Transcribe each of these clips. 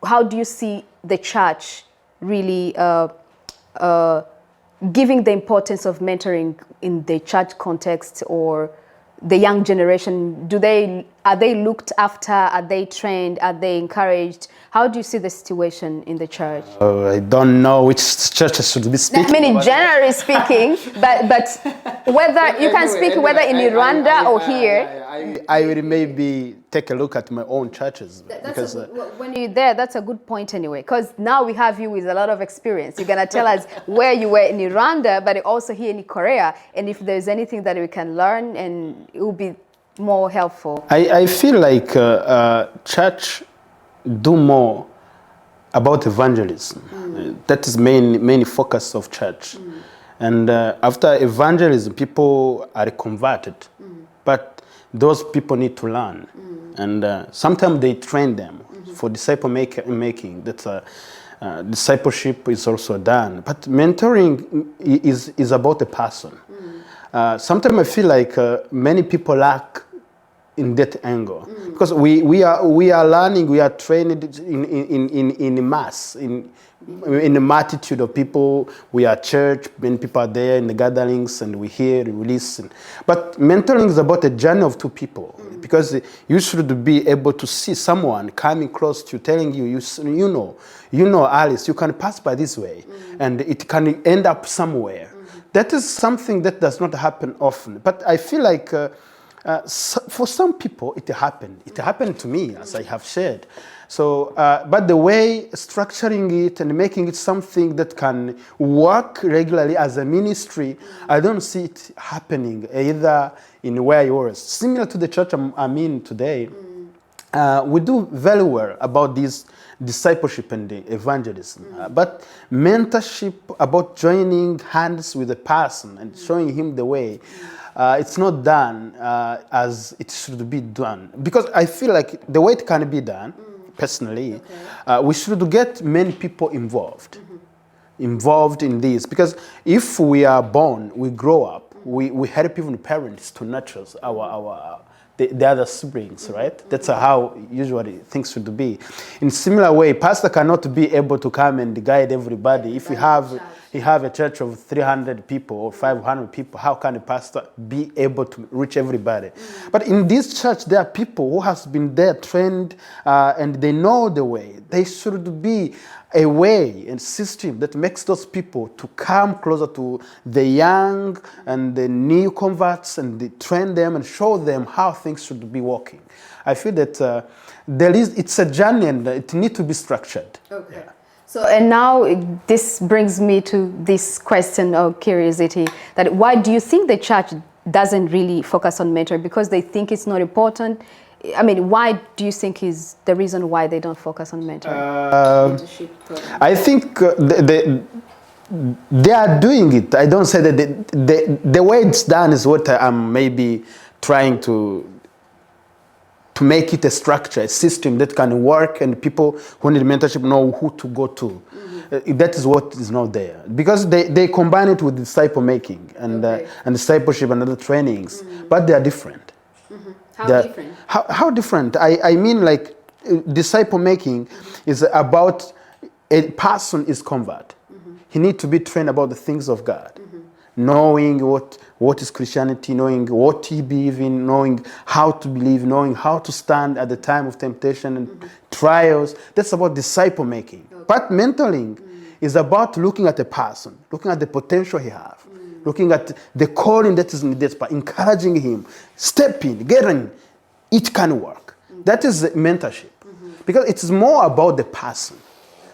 how do you see the church really giving the importance of mentoring in the church context, or the young generation? Are they looked after? Are they trained? Are they encouraged? How do you see the situation in the church? I don't know which church I should be speaking. I mean, generally speaking, but whether you can speak whether in Rwanda or here. I will maybe take a look at my own churches. Because when you're there, that's a good point anyway, because now we have you with a lot of experience. You're going to tell us where you were in Rwanda, but also here in Korea, and if there's anything that we can learn, and it will be more helpful. I feel like church do more about evangelism. That is main focus of church. And after evangelism, people are converted. But those people need to learn. And sometimes they train them for disciple making. That's discipleship is also done. But mentoring is about a person. Sometimes I feel like many people lack in that angle, because we are learning, we are trained in mass, in the multitude of people. We are church, many people are there in the gatherings, and we hear, we listen. But mentoring is about a journey of two people, because you should be able to see someone coming close to you, telling you, you know, Alice, you can pass by this way, and it can end up somewhere. That is something that does not happen often. But I feel like for some people, it happened. It happened to me, as I have shared. So, but the way structuring it and making it something that can work regularly as a ministry, I don't see it happening either in where you was. Similar to the church I'm in today, we do very well about this discipleship and evangelism. But mentorship, about joining hands with a person and showing him the way, it's not done as it should be done. Because I feel like the way it can be done, personally, we should get many people involved in this. Because if we are born, we grow up, we help even parents to nurture the other siblings, right? That's how usually things should be. In similar way, pastor cannot be able to come and guide everybody. If you have a church of 300 people or 500 people, how can a pastor be able to reach everybody? But in this church, there are people who has been there, trained, and they know the way. They should be a way and system that makes those people to come closer to the young and the new converts, and they train them and show them how things should be working. I feel that it's a journey, and it needs to be structured. Okay. Yeah. So, and now this brings me to this question of curiosity, that why do you think the church doesn't really focus on mentoring? Because they think it's not important? I mean, why do you think is the reason why they don't focus on mentoring? I think they are doing it. I don't say that the way it's done is what I'm maybe trying to make it a structure, a system that can work, and people who need mentorship know who to go to. That is what is not there. Because they combine it with disciple making and discipleship and other trainings, but they are different. How different? How different? I mean, like, disciple making is about a person is convert. He needs to be trained about the things of God, knowing what is Christianity, knowing what he believes in, knowing how to believe, knowing how to stand at the time of temptation and trials. That's about disciple making. But mentoring is about looking at a person, looking at the potential he has, looking at the calling that is needed, but encouraging him, step in, get in. It can work. That is mentorship. Because it's more about the person.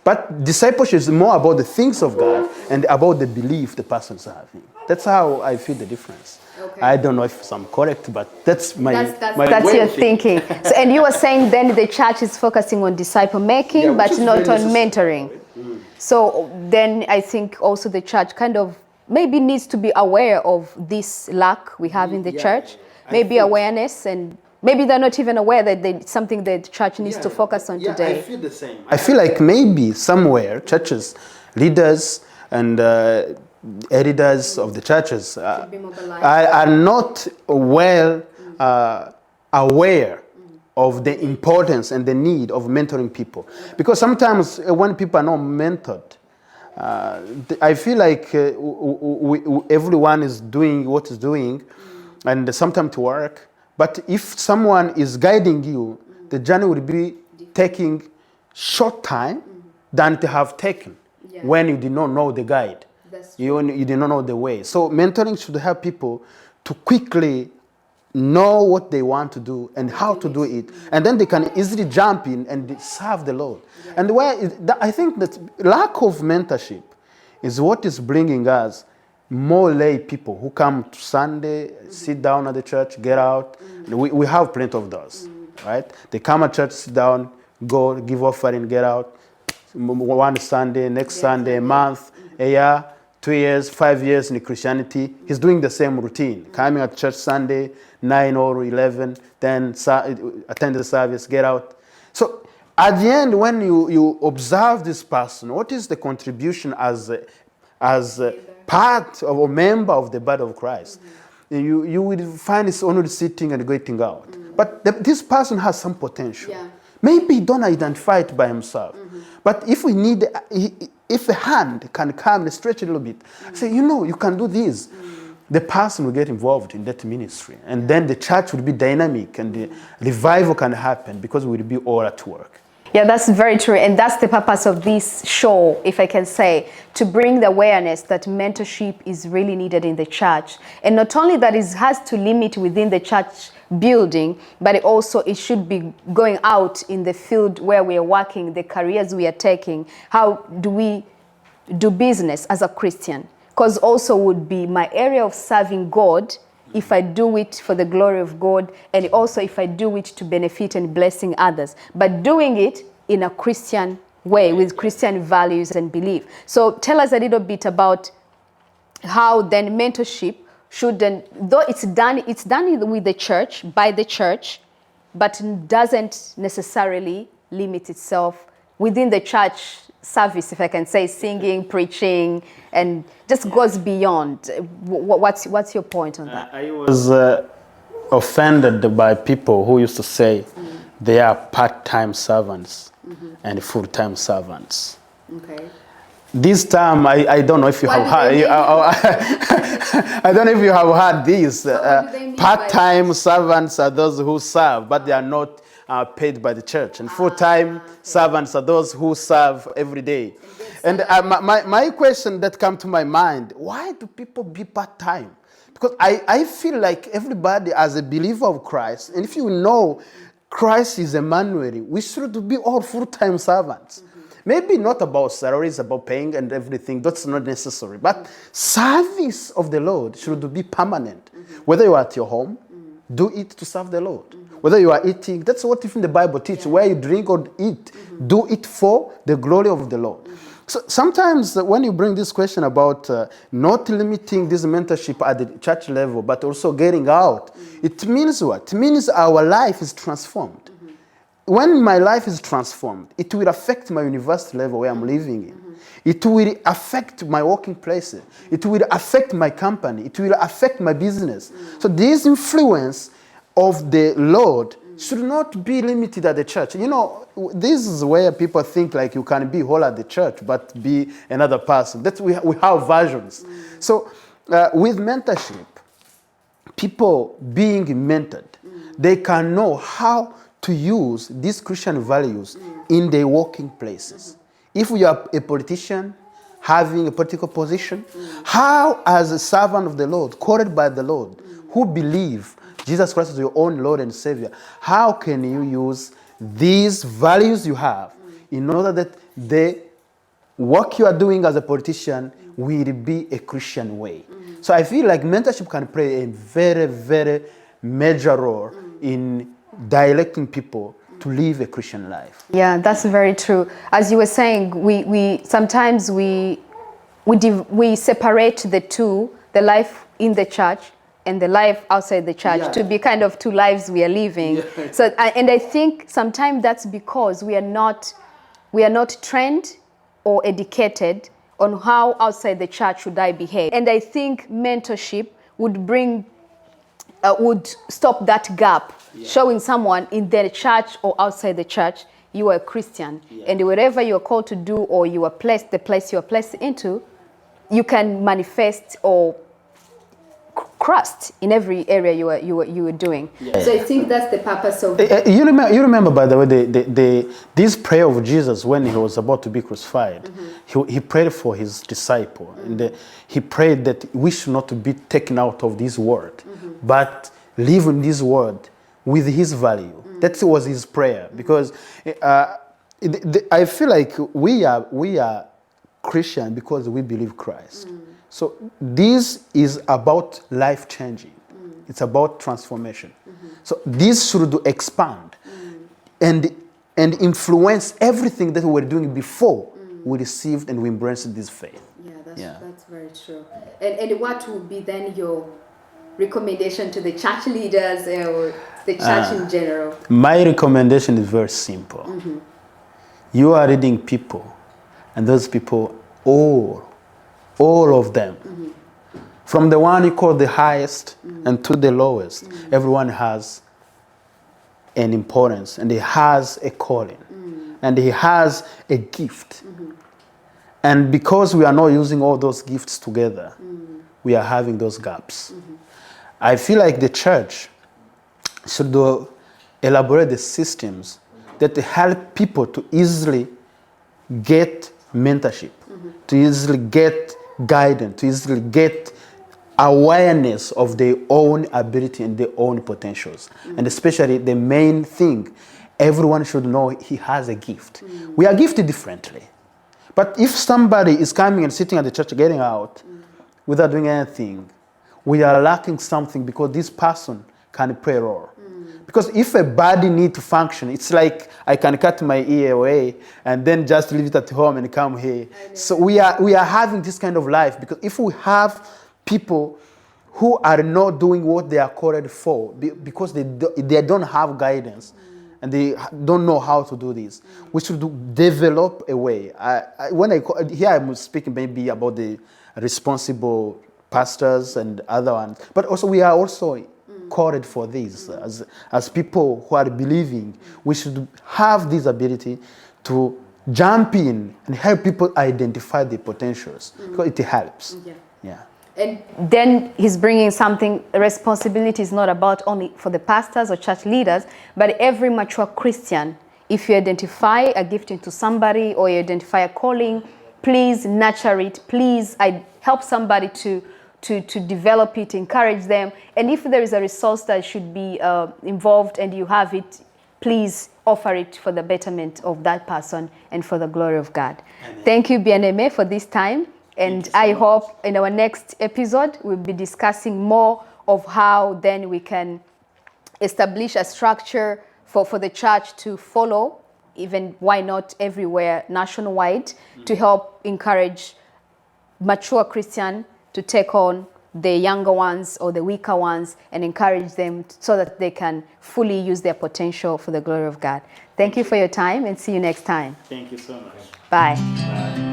But discipleship is more about the things of God and about the belief the person's having. That's how I feel the difference. Okay. I don't know if I'm correct, but that's my that's your thinking. So, and you were saying then the church is focusing on disciple making, but not on mentoring. So then I think also the church kind of maybe needs to be aware of this lack we have in the church, maybe awareness, and maybe they're not even aware that it's something that the church needs to focus on today. I feel the same. I feel like maybe somewhere churches, leaders, and editors of the churches are not well aware of the importance and the need of mentoring people. Because sometimes when people are not mentored, I feel like everyone is doing what is doing, and sometimes to work. But if someone is guiding you, the journey will be taking short time than to have taken when you did not know the guide. You did not know the way. So mentoring should help people to quickly know what they want to do and how to do it, and then they can easily jump in and serve the Lord. And I think that lack of mentorship is what is bringing us more lay people who come to Sunday, sit down at the church, get out. We have plenty of those, right? They come at church, sit down, go, give offering, get out. One Sunday, next Sunday, a month, a year, 2 years, 5 years in Christianity. He's doing the same routine. Coming at church Sunday, 9 or 11, then attend the service, get out. So at the end, when you observe this person, what is the contribution as part of a member of the body of Christ? You will find it's only sitting and getting out. But this person has some potential. Maybe he don't identify it by himself. But if we need, if a hand can come and stretch a little bit, say, you can do this. The person will get involved in that ministry. And then the church will be dynamic and the revival can happen because we will be all at work. Yeah, that's very true. And that's the purpose of this show, if I can say, to bring the awareness that mentorship is really needed in the church. And not only that it has to limit within the church building, but it should be going out in the field where we are working, the careers we are taking. How do we do business as a Christian? Because also would be my area of serving God, if I do it for the glory of God, and also if I do it to benefit and blessing others, but doing it in a Christian way with Christian values and belief. So tell us a little bit about how then mentorship shouldn't, though it's done with the church, by the church, but doesn't necessarily limit itself within the church service, if I can say, singing, preaching, and just goes beyond. What's your point on that? I was offended by people who used to say they are part-time servants and full-time servants. Okay. This time, I don't know if you have heard. I don't know if you have heard this. Part-time servants are those who serve, but they are not paid by the church. And full-time servants are those who serve every day. And my question that comes to my mind, why do people be part-time? Because I feel like everybody as a believer of Christ, and if you know Christ is Emmanuel, we should be all full-time servants. Maybe not about salaries, about paying and everything. That's not necessary. But service of the Lord should be permanent. Whether you are at your home, do it to serve the Lord. Whether you are eating, that's what even the Bible teaches. Where you drink or eat, do it for the glory of the Lord. So sometimes when you bring this question about not limiting this mentorship at the church level, but also getting out, it means what? It means our life is transformed. When my life is transformed, it will affect my university level where I'm living in. It will affect my working places. It will affect my company. It will affect my business. So this influence of the Lord should not be limited at the church. This is where people think like you can be whole at the church, but be another person. That we have versions. So with mentorship, people being mentored, they can know how to use these Christian values in their working places. If you are a politician, having a political position, how as a servant of the Lord, called by the Lord, who believe Jesus Christ is your own Lord and Savior, how can you use these values you have in order that the work you are doing as a politician will be a Christian way? So I feel like mentorship can play a very, very major role in directing people to live a Christian life. Yeah, that's very true. As you were saying, we sometimes we separate the two, the life in the church and the life outside the church, to be kind of two lives we are living. So, and I think sometimes that's because we are not trained or educated on how outside the church should I behave. And I think mentorship would bring would stop that gap, showing someone in the church or outside the church you are a Christian, and wherever you are called to do or you are placed, the place you are placed into, you can manifest or crust in every area you were doing. So I think that's the purpose of. You remember, by the way, this prayer of Jesus when he was about to be crucified. He prayed for his disciple, and he prayed that we should not be taken out of this world, but live in this world with his value. That was his prayer, because I feel like we are Christian because we believe Christ. So this is about life changing. It's about transformation. So this should expand and influence everything that we were doing before we received and we embraced this faith. That's very true. And what would be then your recommendation to the church leaders or the church in general? My recommendation is very simple. You are leading people, and those people, all of them, from the one you call the highest and to the lowest, everyone has an importance, and he has a calling, and he has a gift. And because we are not using all those gifts together, we are having those gaps. I feel like the church should elaborate the systems that help people to easily get mentorship, to easily get guidance, to easily get awareness of their own ability and their own potentials. And especially the main thing, everyone should know he has a gift. We are gifted differently. But if somebody is coming and sitting at the church getting out without doing anything, we are lacking something, because this person can play a role. Because if a body needs to function, it's like I can cut my ear away and then just leave it at home and come here. So we are having this kind of life, because if we have people who are not doing what they are called for, because they don't have guidance and they don't know how to do this, we should develop a way. Here I'm speaking maybe about the responsible pastors and other ones, but also we are also called for this as people who are believing. We should have this ability to jump in and help people identify their potentials, because it helps. And then he's bringing something. Responsibility is not about only for the pastors or church leaders, but every mature Christian. If you identify a gift into somebody or you identify a calling, please nurture it. Please help somebody to develop it, encourage them. And if there is a resource that should be involved and you have it, please offer it for the betterment of that person and for the glory of God. Amen. Thank you, Bien Aime, for this time. And I hope in our next episode, we'll be discussing more of how then we can establish a structure for the church to follow, even why not everywhere, nationwide, to help encourage mature Christian to take on the younger ones or the weaker ones and encourage them so that they can fully use their potential for the glory of God. Thank you for your time, and see you next time. Thank you so much. Bye. Bye.